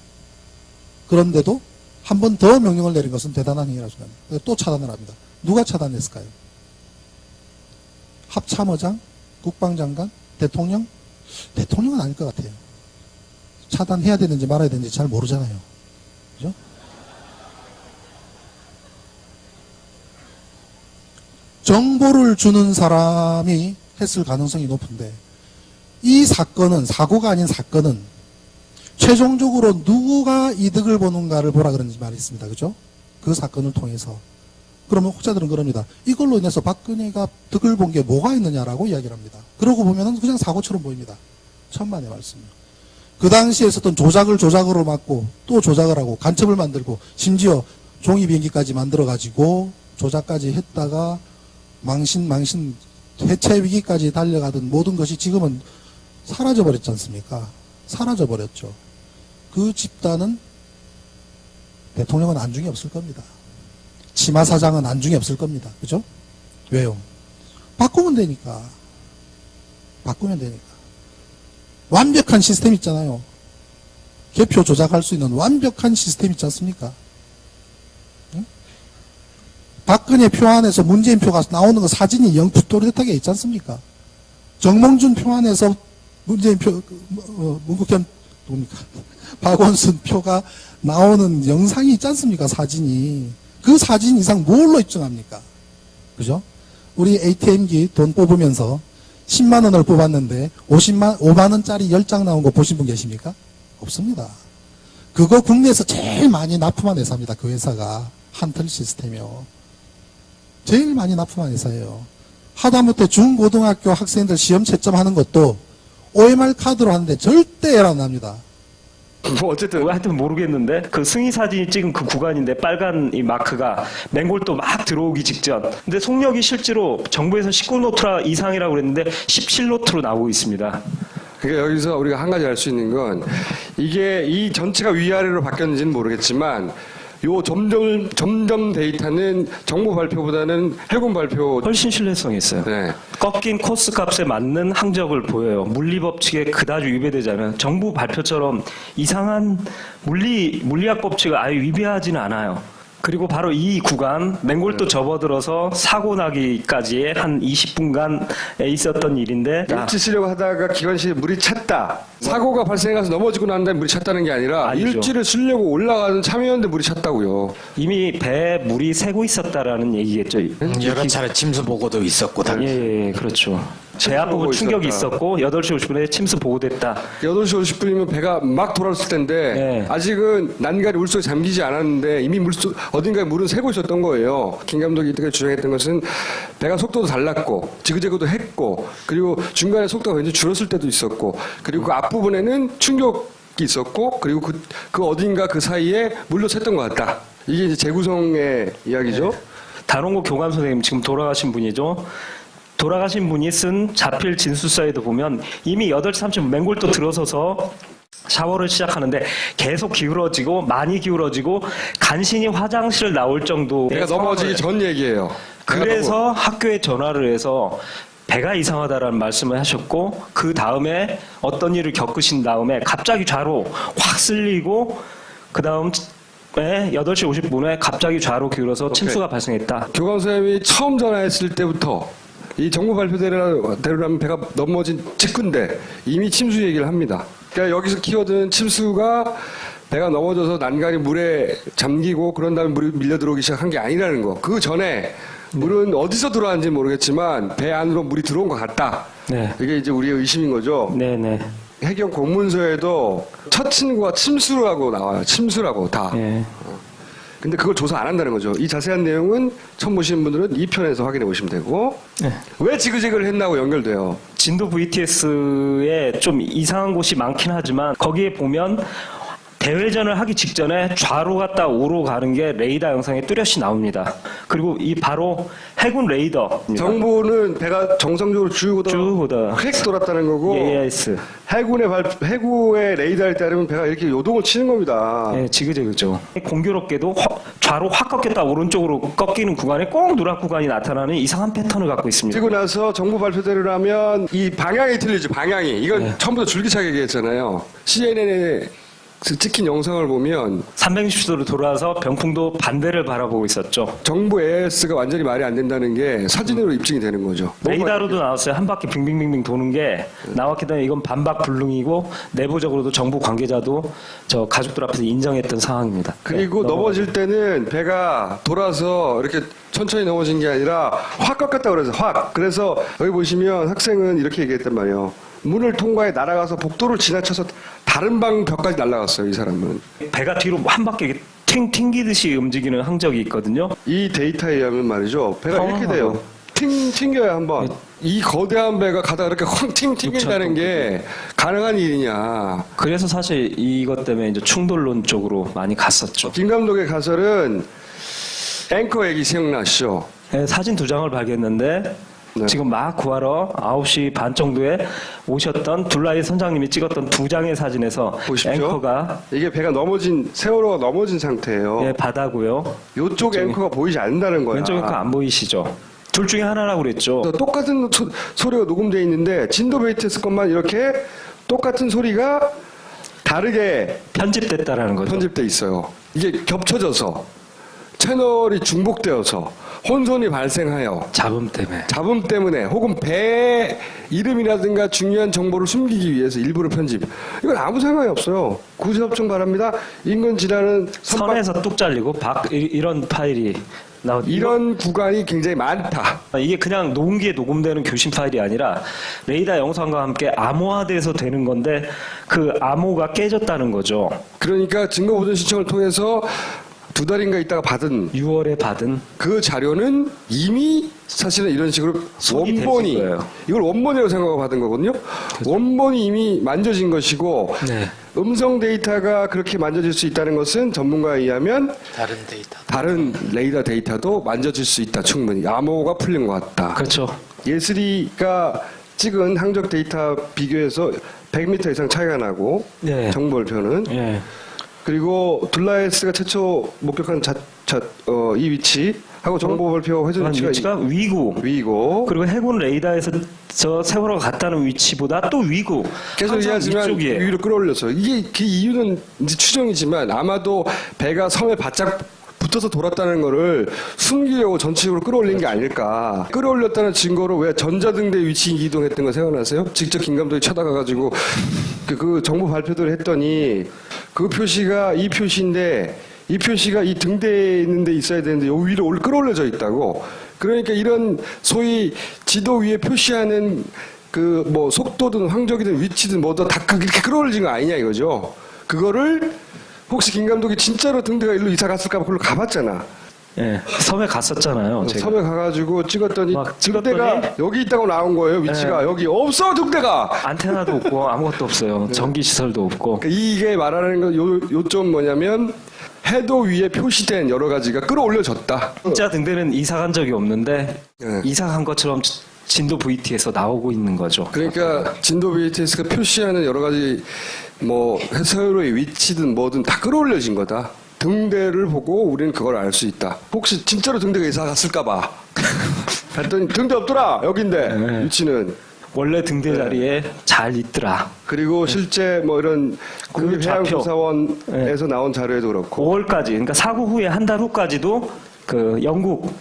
그런데도 한 번 더 명령을 내린 것은 대단한 행위라고 생각합니다. 또 차단을 합니다. 누가 차단했을까요? 합참의장? 국방장관? 대통령? 대통령은 아닐 것 같아요. 차단해야 되는지 말아야 되는지 잘 모르잖아요. 그죠? 정보를 주는 사람이 했을 가능성이 높은데 이 사건은 사고가 아닌 사건은 최종적으로 누구가 이득을 보는가를 보라 그런 말이 있습니다. 그죠? 그 사건을 통해서. 그러면 혹자들은 그럽니다. 이걸로 인해서 박근혜가 득을 본 게 뭐가 있느냐라고 이야기를 합니다. 그러고 보면은 그냥 사고처럼 보입니다. 천만의 말씀이요. 그 당시에 있었던 조작으로 막고 또 조작을 하고 간첩을 만들고 심지어 종이 비행기까지 만들어가지고 조작까지 했다가 망신 해체 위기까지 달려가던 모든 것이 지금은 사라져버렸지 않습니까? 사라져버렸죠. 그 집단은 대통령은 안중에 없을 겁니다. 치마사장은 안중에 없을 겁니다. 그죠? 왜요? 바꾸면 되니까. 완벽한 시스템 있잖아요. 개표 조작할 수 있는 완벽한 시스템 있지 않습니까? 응? 박근혜 표안에서 문재인 표가 나오는 거 사진이 또렷하게 있지 않습니까? 정몽준 표안에서 문재인 표, 문국현, 누굽니까? 박원순 표가 나오는 영상이 있지 않습니까? 사진이. 그 사진 이상 뭘로 입증합니까? 그죠? 우리 ATM기 돈 뽑으면서 10만 원을 뽑았는데 5만 원짜리 10장 나온 거 보신 분 계십니까? 없습니다. 그거 국내에서 제일 많이 납품한 회사입니다. 그 회사가. 한틀 시스템이요. 제일 많이 납품한 회사예요. 하다못해 중고등학교 학생들 시험 채점하는 것도 OMR 카드로 하는데 절대 에러 안 납니다. 뭐 어쨌든 하여튼 모르겠는데 그 승희 사진이 찍은 그 구간인데 빨간 이 마크가 맹골도 막 들어오기 직전. 근데 속력이 실제로 정부에서 19노트 이상이라고 그랬는데 17노트로 나오고 있습니다. 그러니까 여기서 우리가 한 가지 알 수 있는 건 이게 이 전체가 위아래로 바뀌었는지는 모르겠지만 요 점점 데이터는 정부 발표보다는 해군 발표 훨씬 신뢰성이 있어요. 네. 꺾인 코스 값에 맞는 항적을 보여요. 물리법칙에 그다지 위배되잖아요. 정부 발표처럼 이상한 물리학 법칙을 아예 위배하지는 않아요. 그리고 바로 이 구간 맹골도 접어들어서 사고 나기까지의 한 20분간에 있었던 일인데 일지 쓰려고 하다가 기관실에 물이 찼다. 사고가 발생해서 넘어지고 난 다음에 물이 찼다는 게 아니라 아니죠. 일지를 쓰려고 올라가는 참여였는데 물이 찼다고요. 이미 배에 물이 새고 있었다라는 얘기겠죠. 여러 차례 침수 보고도 있었고 다. 예, 그렇죠. 배 앞부분 보고 충격이 있었다. 있었고 8시 50분에 침수 보고됐다. 8시 50분이면 배가 막 돌아왔을 텐데 네. 아직은 난간이 물속에 잠기지 않았는데 이미 물속 어딘가에 물은 새고 있었던 거예요. 김 감독이 이때 주장했던 것은 배가 속도도 달랐고 지그재그도 했고 그리고 중간에 속도가 굉장히 줄었을 때도 있었고 그리고 그 앞부분에는 충격이 있었고 그리고 그 어딘가 그 사이에 물로 샜던 것 같다. 이게 이제 재구성의 이야기죠. 단원고 교감 선생님 지금 돌아가신 분이죠. 돌아가신 분이 쓴 자필 진술서에도 보면 이미 8시 30분 맹골도 들어서서 샤워를 시작하는데 계속 기울어지고 많이 기울어지고 간신히 화장실 나올 정도의 배가 넘어지기 전 얘기예요. 그래서 학교에 전화를 해서 배가 이상하다라는 말씀을 하셨고 그 다음에 어떤 일을 겪으신 다음에 갑자기 좌로 확 쓸리고 그 다음 8시 50분에 갑자기 좌로 기울어서 침수가 발생했다. 교감 선생님이 처음 전화했을 때부터 이 정부 발표대로라면 배가 넘어진 직후인데 이미 침수 얘기를 합니다. 그러니까 여기서 키워드는 침수가 배가 넘어져서 난간이 물에 잠기고 그런 다음에 물이 밀려 들어오기 시작한 게 아니라는 거. 그 전에 물은 어디서 들어왔는지 모르겠지만 배 안으로 물이 들어온 것 같다. 네. 이게 이제 우리의 의심인 거죠. 네네. 해경 공문서에도 첫 친구가 침수라고 나와요. 침수라고 다. 네. 근데 그걸 조사 안 한다는 거죠. 이 자세한 내용은 처음 보시는 분들은 2편에서 확인해 보시면 되고 네. 왜 지그재그를 했나고 연결돼요. 진도 VTS에 좀 이상한 곳이 많긴 하지만 거기에 보면 대회전을 하기 직전에 좌로 갔다 우로 가는 게 레이더 영상에 뚜렷이 나옵니다. 그리고 이 바로 해군 레이더입니다. 정부는 배가 정상적으로 쭉 오다. 휙 돌았다는 거고 AIS. 해군의 레이더에 따르면 배가 이렇게 요동을 치는 겁니다. 네, 지그재그죠. 공교롭게도 좌로 확 꺾였다 오른쪽으로 꺾이는 구간에 꼭 누락 구간이 나타나는 이상한 패턴을 갖고 있습니다. 그리고 나서 정부 발표대로라면 이 방향이 틀리죠. 방향이. 이건 처음부터 줄기차게 얘기했잖아요. CNN에 찍힌 영상을 보면 360도로 돌아서 병풍도 반대를 바라보고 있었죠. 정부 AIS가 완전히 말이 안 된다는 게 사진으로 입증이 되는 거죠. 레이더로도 나왔어요. 한 바퀴 빙빙빙빙 도는 게 나왔기 때문에 이건 반박 불능이고 내부적으로도 정부 관계자도 저 가족들 앞에서 인정했던 상황입니다. 그리고 네, 넘어질 때는 배가 돌아서 이렇게 천천히 넘어진 게 아니라 확 꺾였다 그래서 확. 그래서 여기 보시면 학생은 이렇게 얘기했단 말이에요. 문을 통과해 날아가서 복도를 지나쳐서 다른 방 벽까지 날아갔어요. 이 사람은. 배가 뒤로 한 바퀴 이렇게 튕기듯이 움직이는 항적이 있거든요. 이 데이터에 의하면 말이죠. 배가 이렇게 돼요. 튕겨야 한번. 이 거대한 배가 가다가 이렇게 확 튕긴다는 게 가능한 일이냐. 그래서 사실 이것 때문에 이제 충돌론 쪽으로 많이 갔었죠. 김 감독의 가설은 앵커 얘기 기억나시죠? 네, 사진 2장을 발견했는데 네. 지금 막 구하러 9시 반 정도에 오셨던 둘라이 선장님이 찍었던 2장의 사진에서 보십시오. 앵커가 이게 배가 세월호가 넘어진 상태예요. 예, 바다고요. 이쪽 앵커가 보이지 않는다는 거야. 왼쪽 앵커 안 보이시죠? 둘 중에 하나라고 그랬죠. 똑같은 소리가 녹음되어 있는데 진도 베이트스 것만 이렇게 똑같은 소리가 다르게 편집됐다라는 거죠. 편집돼 있어요. 이게 겹쳐져서 채널이 중복되어서 혼선이 발생하여 잡음 때문에 혹은 배 이름이라든가 중요한 정보를 숨기기 위해서 일부러 편집. 이건 아무 상관이 없어요. 구제협정 바랍니다. 인근 지나는 선에서 뚝 잘리고 이런 파일이 이런 구간이 굉장히 많다. 이게 그냥 녹음기에 녹음되는 교신 파일이 아니라 레이더 영상과 함께 암호화돼서 되는 건데 그 암호가 깨졌다는 거죠. 그러니까 증거보존 신청을 통해서 2달인가 있다가 받은 6월에 받은 그 자료는 이미 사실은 이런 식으로 손이 원본이 됐을 거예요. 이걸 원본이라고 생각하고 받은 거거든요. 원본이 이미 만져진 것이고 네. 음성 데이터가 그렇게 만져질 수 있다는 것은 전문가에 의하면 다른 레이더 데이터도 만져질 수 있다. 충분히 암호가 풀린 것 같다. 그렇죠. 예슬이가 찍은 항적 데이터 비교해서 100m 이상 차이가 나고 네. 정보 발표는 예. 그리고 둘라에스가 최초 목격한 이 위치하고 정보 발표 회전 위치가 위고. 그리고 해군 레이더에서 저 세월호가 갔다는 위치보다 또 위고. 계속 얘기하지만 위쪽이에요. 위로 끌어올려서 이게 그 이유는 이제 추정이지만 아마도 배가 섬에 바짝 붙어서 돌았다는 거를 숨기려고 전체적으로 끌어올린 게 아닐까. 끌어올렸다는 증거로 왜 전자등대 위치 이동했던 거 생각나세요? 직접 김 감독이 쳐다가가지고 그 정부 발표를 했더니 그 표시가 이 표시인데 이 표시가 이 등대에 있는 데 있어야 되는데 요 위로 끌어올려져 있다고. 그러니까 이런 소위 지도 위에 표시하는 그 뭐 속도든 황적이든 위치든 뭐든 다 그렇게 끌어올린 거 아니냐 이거죠. 그거를 혹시 김 감독이 진짜로 등대가 일로 이사 갔을까 봐 그걸로 가봤잖아. 예, 섬에 갔었잖아요. 제가. 섬에 가가지고 찍었더니 막 등대가 찍었더니 여기 있다고 나온 거예요. 위치가 여기 없어 등대가. 안테나도 없고 아무것도 없어요. 전기 시설도 없고. 그러니까 이게 말하는 건 요점 뭐냐면 해도 위에 표시된 여러 가지가 끌어올려졌다. 진짜 등대는 이사 간 적이 없는데 네. 이사 간 것처럼 진도 VT에서 나오고 있는 거죠. 그러니까 진도 BTS가 표시하는 여러 가지 뭐 세월호의 위치든 뭐든 다 끌어올려진 거다. 등대를 보고 우리는 그걸 알 수 있다. 혹시 진짜로 등대가 이사 갔을까 봐. 그랬더니 등대 없더라. 여긴데 위치는. 원래 등대 자리에 잘 있더라. 그리고 실제 뭐 이런 국립해양조사원에서 나온 자료에도 그렇고 5월까지, 그러니까 사고 후에 한 달 후까지도 그 영국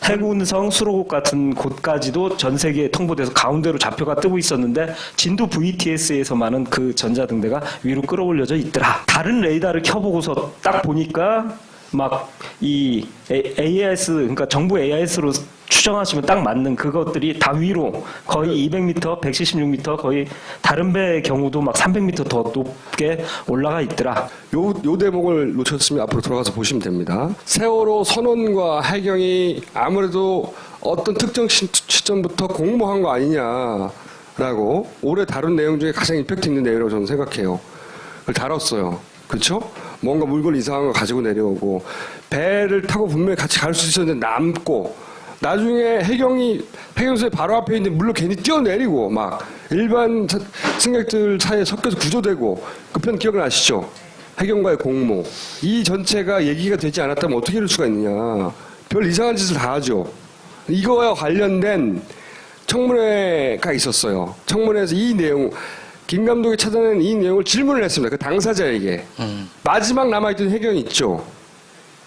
해군성 수로국 같은 곳까지도 전 세계에 통보돼서 가운데로 좌표가 뜨고 있었는데 진도 VTS에서만은 그 전자등대가 위로 끌어올려져 있더라. 다른 레이더를 켜보고서 딱 보니까 막 이 AIS, 그러니까 정부 AIS로 추정하시면 딱 맞는 그것들이 다 위로 거의 200m, 176m, 거의 다른 배의 경우도 막 300m 더 높게 올라가 있더라. 요 대목을 놓쳤으면 앞으로 들어가서 보시면 됩니다. 세월호 선원과 해경이 아무래도 어떤 특정 시점부터 공모한 거 아니냐라고 올해 다룬 내용 중에 가장 임팩트 있는 내용이라고 저는 생각해요. 그걸 다뤘어요. 그렇죠? 뭔가 물건 이상한 거 가지고 내려오고 배를 타고 분명히 같이 갈 수 있었는데 남고 나중에 해경소의 바로 앞에 있는데 물론 괜히 뛰어내리고 막 일반 승객들 사이에 섞여서 구조되고 그 편 기억나시죠? 해경과의 공모. 이 전체가 얘기가 되지 않았다면 어떻게 이럴 수가 있느냐. 별 이상한 짓을 다 하죠. 이거와 관련된 청문회가 있었어요. 청문회에서 이 내용, 김 감독이 찾아낸 이 내용을 질문을 했습니다. 그 당사자에게. 마지막 남아있던 해경이 있죠.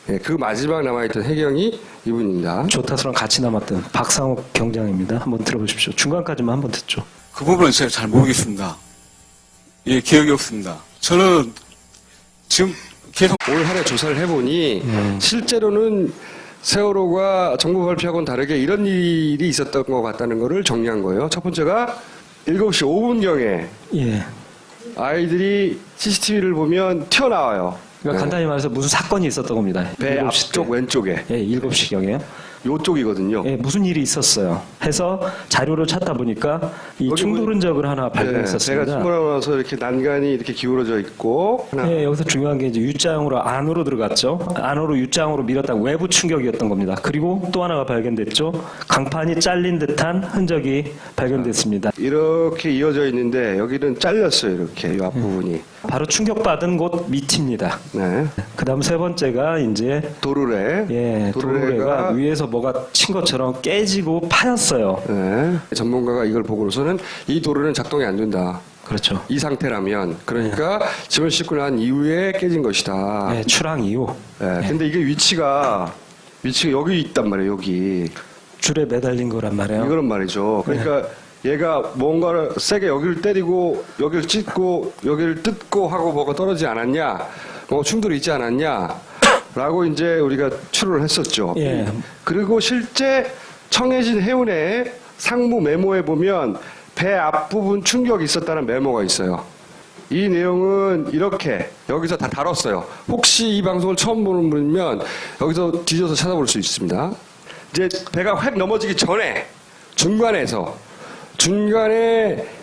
네, 그 마지막 남아있던 해경이 이분입니다. 조타수랑 같이 남았던 박상욱 경장입니다. 한번 들어보십시오. 중간까지만 한번 듣죠. 그 부분은 제가 잘 모르겠습니다. 예, 기억이 없습니다. 저는 지금 계속 올 한해 조사를 해보니 실제로는 세월호가 정부 발표하고는 다르게 이런 일이 있었던 것 같다는 거를 정리한 거예요. 첫 번째가 7시 5분경에 예. 아이들이 CCTV를 보면 튀어나와요. 그러니까 간단히 말해서 무슨 사건이 있었던 겁니다. 배 7시 앞쪽 때. 왼쪽에 예, 7시경에요. 요쪽이거든요. 예, 무슨 일이 있었어요. 해서 자료를 찾다 보니까 이 여기 충돌 흔적을 하나 배가 발견했었습니다. 침몰하면서 이렇게 난간이 이렇게 기울어져 있고 예, 여기서 중요한 게 이제 U자형으로 안으로 들어갔죠. 안으로 U자형으로 밀었다 외부 충격이었던 겁니다. 그리고 또 하나가 발견됐죠. 강판이 잘린 듯한 흔적이 발견됐습니다. 이렇게 이어져 있는데 여기는 잘렸어요. 이렇게 이 앞부분이. 바로 충격받은 곳 밑입니다. 네. 그다음 세 번째가 이제 도르래. 예, 도르래가 위에서 뭐가 친 것처럼 깨지고 파였어요. 네. 전문가가 이걸 보고서는 이 도르는 작동이 안 된다. 그렇죠. 이 상태라면 그러니까 짐을 싣고 난 이후에 깨진 것이다. 예, 출항 이후 네. 근데 이게 위치가 여기 있단 말이에요. 여기 줄에 매달린 거란 말이에요. 이거는 말이죠. 그러니까 얘가 뭔가를 세게 여기를 때리고 여기를 찢고 여기를 뜯고 하고 뭐가 떨어지지 않았냐, 뭐 충돌이 있지 않았냐라고 이제 우리가 추론을 했었죠. 예. 그리고 실제 청해진 해운의 상무 메모에 보면 배 앞부분 충격이 있었다는 메모가 있어요. 이 내용은 이렇게 여기서 다 다뤘어요. 혹시 이 방송을 처음 보는 분이면 여기서 뒤져서 찾아볼 수 있습니다. 이제 배가 획 넘어지기 전에 중간에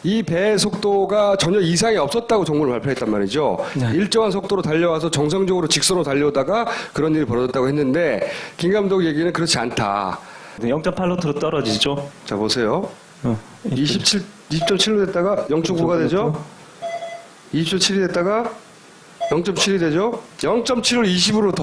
이 배의 속도가 전혀 이상이 없었다고 정보를 발표했단 말이죠. 네. 일정한 속도로 달려와서 정상적으로 직선으로 달려오다가 그런 일이 벌어졌다고 했는데 김 감독 얘기는 그렇지 않다. 0.8노트로 떨어지죠. 자 보세요. 27. 20.7로 됐다가 0.9가 되죠. 20.7이 됐다가 0.7이 되죠. 0.7을 20으로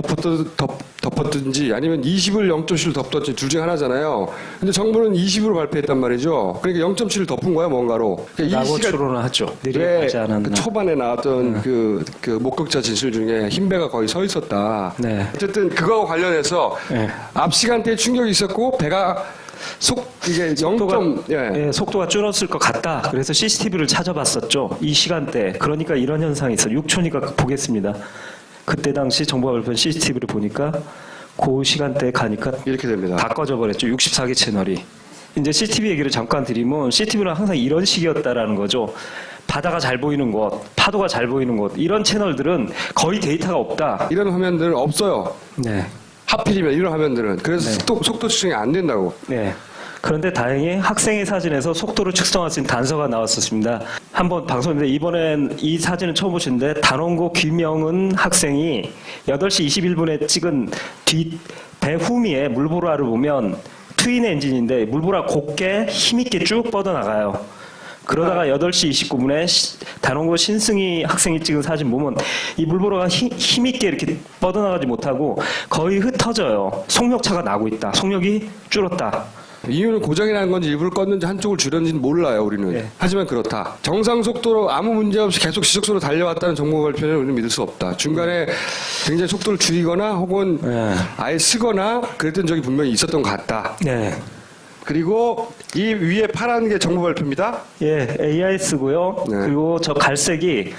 덮었든지 아니면 20을 0.7로 덮었든지 둘 중 하나잖아요. 근데 정부는 20으로 발표했단 말이죠. 그러니까 0.7를 덮은 거야 뭔가로. 그러니까 라고 시간- 추론을 하죠. 왜 내리하지 않았나. 그 초반에 나왔던 그 목격자 진술 중에 흰 배가 거의 서 있었다. 네. 어쨌든 그거와 관련해서 네. 앞 시간대에 충격이 있었고 배가 이게 0. 예, 속도가 줄었을 것 같다. 그래서 CCTV를 찾아봤었죠. 이 시간대. 그러니까 이런 현상이 있어요. 6초니까 보겠습니다. 그때 당시 정부가 발표한 CCTV를 보니까 그 시간대에 가니까 이렇게 됩니다. 다 꺼져버렸죠. 64개 채널이. 이제 CCTV 얘기를 잠깐 드리면 CCTV는 항상 이런 식이었다라는 거죠. 바다가 잘 보이는 곳, 파도가 잘 보이는 곳 이런 채널들은 거의 데이터가 없다. 이런 화면들은 없어요. 네. 하필이면 이런 화면들은. 그래서 네. 속도 측정이 안 된다고. 네. 그런데 다행히 학생의 사진에서 속도를 측정할 수 있는 단서가 나왔었습니다. 한번 방송인데 이번엔 이 사진을 처음 보시는데 단원고 김영은 학생이 8시 21분에 찍은 배 후미에 물보라를 보면 트윈 엔진인데 물보라 곱게 힘있게 쭉 뻗어나가요. 그러다가 8시 29분에 단원고 신승희 학생이 찍은 사진 보면 이 물보라가 힘있게 이렇게 뻗어나가지 못하고 거의 흩어져요. 속력차가 나고 있다. 속력이 줄었다. 이유는 고장이 난 건지 일부러 껐는지 한쪽을 줄였는지는 몰라요, 우리는. 네. 하지만 그렇다. 정상 속도로 아무 문제 없이 계속 지속적으로 달려왔다는 정보 발표는 우리는 믿을 수 없다. 중간에 굉장히 속도를 줄이거나 혹은 네. 아예 쓰거나 그랬던 적이 분명히 있었던 것 같다. 네. 그리고 이 위에 파란 게 정보 발표입니다. 예, AIS고요. 네. 그리고 저 갈색이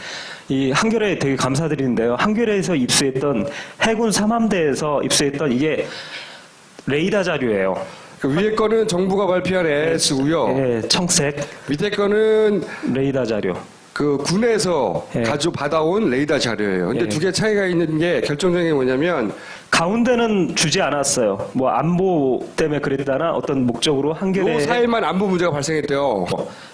이 한겨레 되게 감사드리는데요. 한겨레에서 입수했던 해군 3함대에서 입수했던 이게 레이더 자료예요. 그 위에 거는 정부가 발표한 AIS고요. 예, 청색 밑에 거는 레이더 자료. 그 군에서 예. 받아온 레이더 자료예요. 근데 예. 두 개 차이가 있는 게 결정적인 게 뭐냐면 가운데는 주지 않았어요. 뭐 안보 때문에 그랬다나 어떤 목적으로 요 한겨레 사이만 안보 문제가 발생했대요.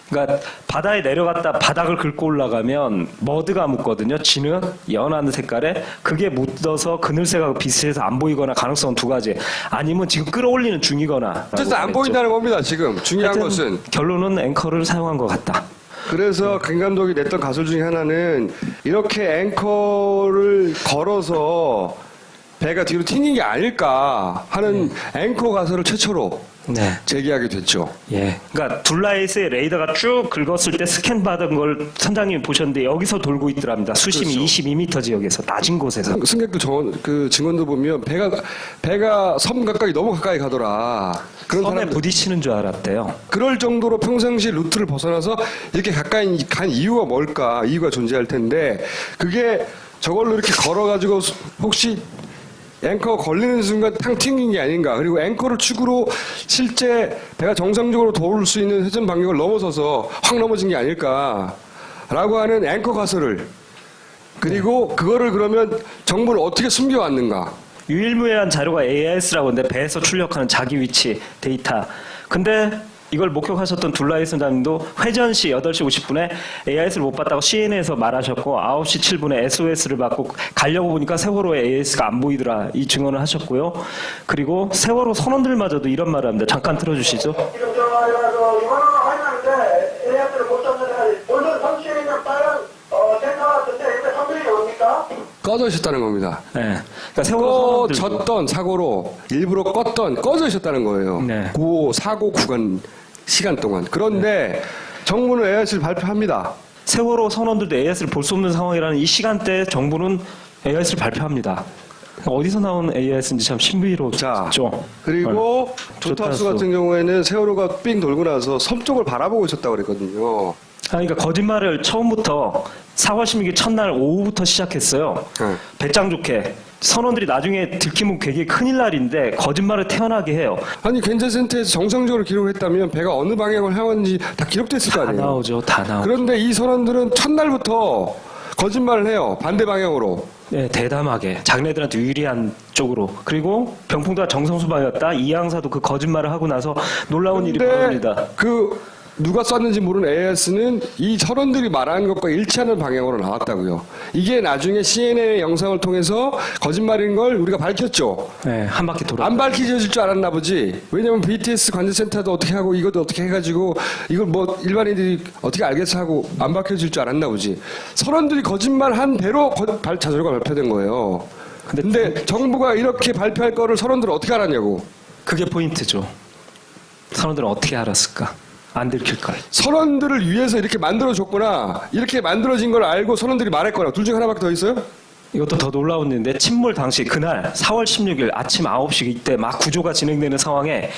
그러니까 바다에 내려갔다 바닥을 긁고 올라가면 머드가 묻거든요. 진흙, 연한 색깔에 그게 묻어서 그늘새가 비슷해서 안 보이거나 가능성은 두 가지. 아니면 지금 끌어올리는 중이거나. 어쨌든 안 보인다는 겁니다. 지금 중요한 하여튼 것은. 결론은 앵커를 사용한 것 같다. 그래서 김 감독이 냈던 가설 중에 하나는 이렇게 앵커를 걸어서 배가 뒤로 튕긴 게 아닐까 하는 앵커 가설을 최초로 네. 제기하게 됐죠. 예. 그러니까 둘라이스의 레이더가 쭉 긁었을 때 스캔 받은 걸 선장님이 보셨는데 여기서 돌고 있더랍니다. 수심이 그렇죠. 22m 지역에서 낮은 곳에서. 승객들 그 증언도 보면 배가 섬 가까이 너무 가까이 가더라. 그런 섬에 사람들 부딪히는 줄 알았대요. 그럴 정도로 평상시 루트를 벗어나서 이렇게 가까이 간 이유가 뭘까? 이유가 존재할 텐데 그게 저걸로 이렇게 걸어가지고 혹시 앵커 걸리는 순간 탕 튕긴 게 아닌가. 그리고 앵커를 축으로 실제 배가 정상적으로 도울 수 있는 회전 반경을 넘어서서 확 넘어진 게 아닐까라고 하는 앵커 가설을 그리고 그거를 그러면 정부를 어떻게 숨겨왔는가. 유일무이한 자료가 AIS라고 하는데 배에서 출력하는 자기 위치 데이터. 근데 이걸 목격하셨던 둘라이 선장님도 회전 시 8시 50분에 AIS를 못 봤다고 CNN에서 말하셨고 9시 7분에 SOS를 받고 가려고 보니까 세월호에 AIS가 안 보이더라 이 증언을 하셨고요. 그리고 세월호 선원들마저도 이런 말을 합니다. 잠깐 틀어주시죠. 지금 이거는 확인하는데 AIS를 못 잡는 본선 선취에 있는 빨간 센터 같은데 이게 성질이 뭡니까? 꺼져 있었다는 겁니다. 네. 그러니까 세월호 선원들 꺼졌던 사고로 일부러 껐던 꺼져 있었다는 거예요. 네. 그 사고 구간 시간 동안. 그런데 정부는 AIS를 발표합니다. 세월호 선원들도 AIS를 볼 수 없는 상황이라는 이 시간대에 정부는 AIS를 발표합니다. 어디서 나온 AIS인지 참 신비롭죠. 자, 그리고 조타수 같은 경우에는 세월호가 삥 돌고 나서 섬 쪽을 바라보고 있었다고 그랬거든요. 그러니까 거짓말을 처음부터 4월 16일 첫날 오후부터 시작했어요. 네. 배짱 좋게. 선원들이 나중에 들키면 되게 큰일 날인데 거짓말을 태어나게 해요. 아니 괜찮센터에서 정상적으로 기록했다면 배가 어느 방향을 향하는지 다 기록됐을 거 다 아니에요. 나오죠. 다 나오죠. 그런데 이 선원들은 첫날부터 거짓말을 해요. 반대 방향으로. 네, 대담하게 자기네들한테 유리한 쪽으로. 그리고 병풍도가 정성수방이었다. 이양사도 그 거짓말을 하고 나서 놀라운 일이 벌어집니다. 그 누가 쐈는지 모르는 AIS는 이 선원들이 말하는 것과 일치하는 방향으로 나왔다고요. 이게 나중에 CNN의 영상을 통해서 거짓말인 걸 우리가 밝혔죠. 네, 한 바퀴 돌아. 안 밝혀질 줄 알았나 보지. 왜냐면 BTS 관제센터도 어떻게 하고 이것도 어떻게 해가지고 이걸 뭐 일반인들이 어떻게 알겠어 하고 안 밝혀질 줄 알았나 보지. 선원들이 거짓말한 대로 자료가 발표된 거예요. 근데 정부가 이렇게 발표할 거를 선원들은 어떻게 알았냐고. 그게 포인트죠. 선원들은 어떻게 알았을까? 안 들킬 걸. 선원들을 위해서 이렇게 만들어줬구나. 이렇게 만들어진 걸 알고 선원들이 말했거나. 둘 중 하나밖에 더 있어요? 이것도 더 놀라운 일인데 침몰 당시 그날 4월 16일 아침 9시 이때 막 구조가 진행되는 상황에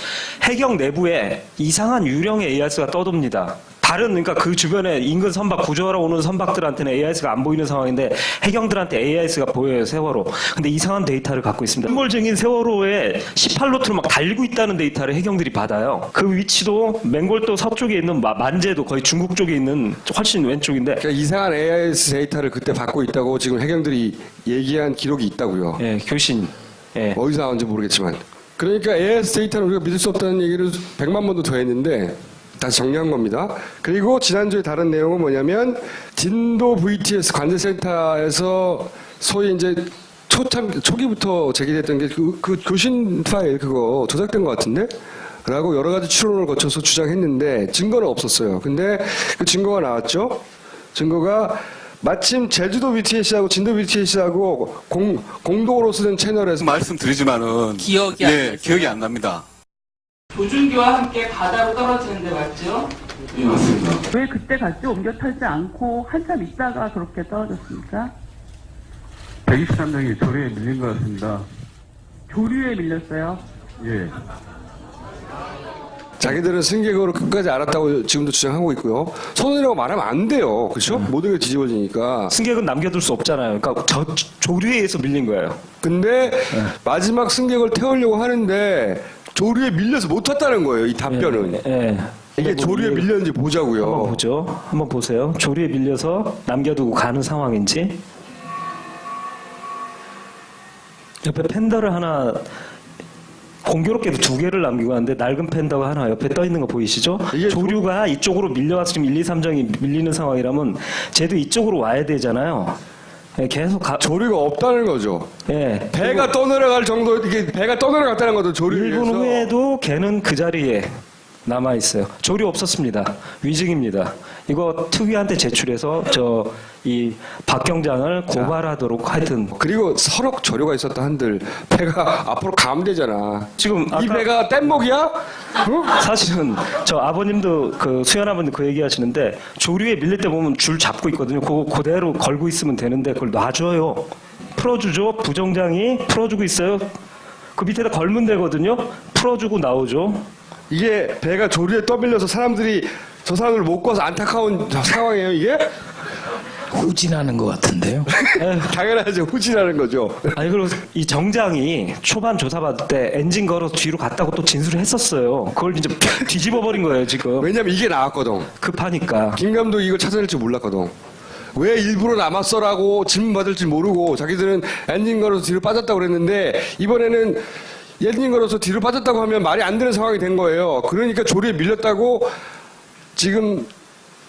해경 내부에 이상한 유령의 AIS가 떠돕니다. 다른 그러니까 그 주변에 인근 선박 구조하러 오는 선박들한테는 AIS가 안 보이는 상황인데 해경들한테 AIS가 보여요. 세월호. 근데 이상한 데이터를 갖고 있습니다. 침몰 중인 세월호에 18노트로 막 달리고 있다는 데이터를 해경들이 받아요. 그 위치도 맹골도 서쪽에 있는 만제도 거의 중국 쪽에 있는 훨씬 왼쪽인데 그러니까 이상한 AIS 데이터를 그때 받고 있다고 지금 해경들이 얘기한 기록이 있다고요. 예, 교신. 예. 어디서 나온지 모르겠지만. 그러니까 AIS 데이터는 우리가 믿을 수 없다는 얘기를 100만 번도 더 했는데 다시 정리한 겁니다. 그리고 지난주에 다른 내용은 뭐냐면 진도 VTS 관제센터에서 소위 이제 초기부터 제기됐던 게 그 교신 파일 그거 조작된 것 같은데? 라고 여러 가지 추론을 거쳐서 주장했는데 증거는 없었어요. 근데 그 증거가 나왔죠. 증거가 마침 제주도 BTS하고 진도 BTS하고 공동으로 쓰는 채널에서 말씀드리지만은 기억이 안 나죠? 기억이 안 납니다. 조준기와 함께 바다로 떨어지는데 맞죠? 예, 맞습니다. 왜 그때 같이 옮겨 타지 않고 한참 있다가 그렇게 떨어졌습니까? 123명이 조류에 밀린 것 같습니다. 조류에 밀렸어요. 예. 자기들은 승객으로 끝까지 알았다고 지금도 주장하고 있고요. 선원이라고 말하면 안 돼요. 그렇죠? 모든 게 뒤집어지니까. 승객은 남겨둘 수 없잖아요. 그러니까 저 조류에 의해서 밀린 거예요. 근데 마지막 승객을 태우려고 하는데 조류에 밀려서 못 탔다는 거예요. 이 답변은. 예. 이게 조류에 밀렸는지 보자고요. 한번 보죠. 한번 보세요. 조류에 밀려서 남겨두고 가는 상황인지. 옆에 팬더를 하나 공교롭게도 2개를 남기고 왔는데 낡은 팬더가 하나 옆에 떠 있는 거 보이시죠? 이게 조류가 이쪽으로 밀려와서 지금 1, 2, 3정이 밀리는 상황이라면 쟤도 이쪽으로 와야 되잖아요. 예, 계속 조류가 없다는 거죠. 예. 배가 떠내려갈 정도, 이게 배가 떠내려갔다는 거죠. 조류에 1분 의해서. 후에도 걔는 그 자리에 남아 있어요. 조류 없었습니다. 위증입니다. 이거 특위한테 제출해서 이 박 경장을 고발하도록 하여튼 그리고 서로 조류가 있었다 한들 배가 앞으로 가면 되잖아. 지금 이 아까 배가 뗏목이야? 어? 사실은 저 아버님도 그 수연 아버님 그 얘기하시는데 조류에 밀릴 때 보면 줄 잡고 있거든요. 그거 그대로 걸고 있으면 되는데 그걸 놔줘요. 풀어주죠. 부정장이 풀어주고 있어요. 그 밑에다 걸면 되거든요. 풀어주고 나오죠. 이게 배가 조류에 떠밀려서 사람들이 저 사람을 못 구워서 안타까운 상황이에요, 이게? 후진하는 것 같은데요. 당연하죠. 후진하는 거죠. 아니 그리고 이 정장이 초반 조사받을 때 엔진 걸어서 뒤로 갔다고 또 진술을 했었어요. 그걸 이제 뒤집어 버린 거예요 지금. 왜냐면 이게 나왔거든. 급하니까. 김 감독이 이걸 찾아낼 줄 몰랐거든. 왜 일부러 남았어라고 질문 받을 줄 모르고 자기들은 엔진 걸어서 뒤로 빠졌다고 그랬는데 이번에는 엔진 걸어서 뒤로 빠졌다고 하면 말이 안 되는 상황이 된 거예요. 그러니까 조류에 밀렸다고 지금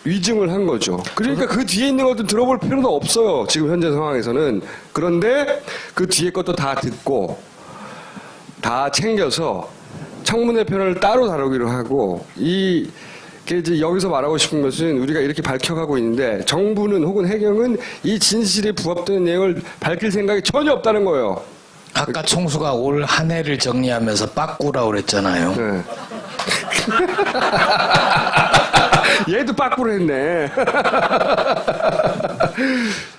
위증을 한 거죠. 그러니까 그 뒤에 있는 것도 들어볼 필요도 없어요. 지금 현재 상황에서는. 그런데 그 뒤에 것도 다 듣고 다 챙겨서 청문회 편을 따로 다루기로 하고 이게 이제 여기서 말하고 싶은 것은 우리가 이렇게 밝혀가고 있는데 정부는 혹은 해경은 이 진실에 부합되는 내용을 밝힐 생각이 전혀 없다는 거예요. 아까 총수가 올 한 해를 정리하면서 빠꾸라고 그랬잖아요. 네. 얘도 빠꾸를 했네.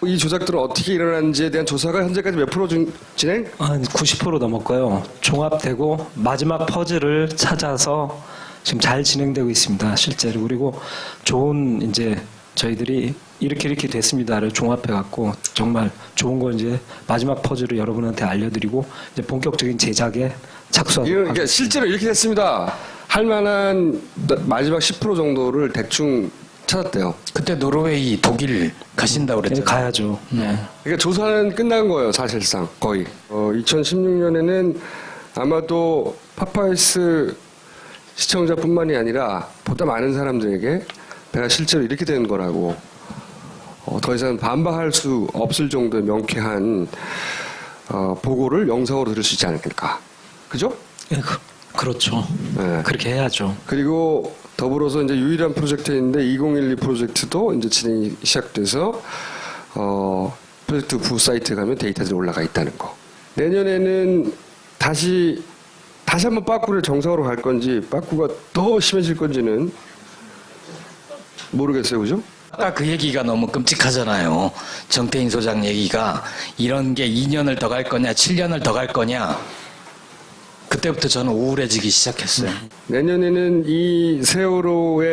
이 조작들은 어떻게 일어났는지에 대한 조사가 현재까지 몇 프로 진행? 한 90% 넘었고요. 종합되고 마지막 퍼즐을 찾아서 지금 잘 진행되고 있습니다. 실제로. 그리고 좋은 이제 저희들이 이렇게 됐습니다를 종합해 갖고 정말 좋은 거 이제 마지막 퍼즐을 여러분한테 알려드리고 이제 본격적인 제작에 착수하도록 그러니까 하겠습니다. 실제로 이렇게 됐습니다. 할 만한 마지막 10% 정도를 대충 찾았대요. 그때 노르웨이, 독일 가신다고 이제 그랬잖아요. 가야죠. 네. 그러니까 조사는 끝난 거예요, 사실상 거의. 2016년에는 아마도 파파이스 시청자뿐만이 아니라 보다 많은 사람들에게 배가 실제로 이렇게 된 거라고 더 이상 반박할 수 없을 정도의 명쾌한 보고를 영상으로 들을 수 있지 않을까. 그죠? 네, 그렇죠. 네. 그렇게 해야죠. 그리고 더불어서 이제 유일한 프로젝트인데 2012 프로젝트도 이제 진행이 시작돼서 프로젝트 부 사이트에 가면 데이터들이 올라가 있다는 거. 내년에는 다시 한번 빠꾸를 정상으로 갈 건지 빠꾸가 더 심해질 건지는 모르겠어요. 그죠? 아까 그 얘기가 너무 끔찍하잖아요. 정태인 소장 얘기가 이런 게 2년을 더 갈 거냐 7년을 더 갈 거냐 그때부터 저는 우울해지기 시작했어요. 내년에는 이 세월호의